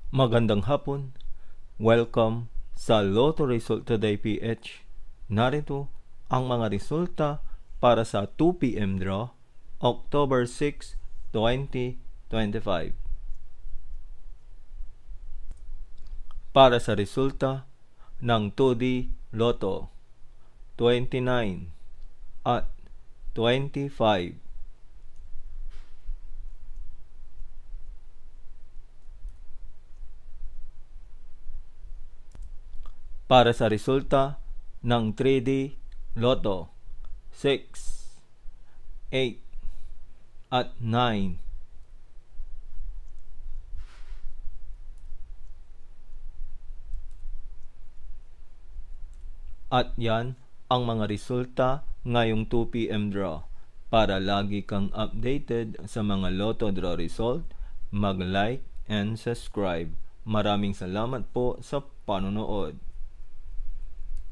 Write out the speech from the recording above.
Magandang hapon. Welcome sa Lotto Result Today PH. Narito ang mga resulta para sa 2 p.m. draw, October 6, 2025. Para sa resulta ng 2D Lotto, 29 at 25. Para sa resulta ng 3D Lotto, 6, 8, at 9. At yan ang mga resulta ngayong 2 p.m. draw. Para lagi kang updated sa mga Lotto draw result, mag-like and subscribe. Maraming salamat po sa panonood.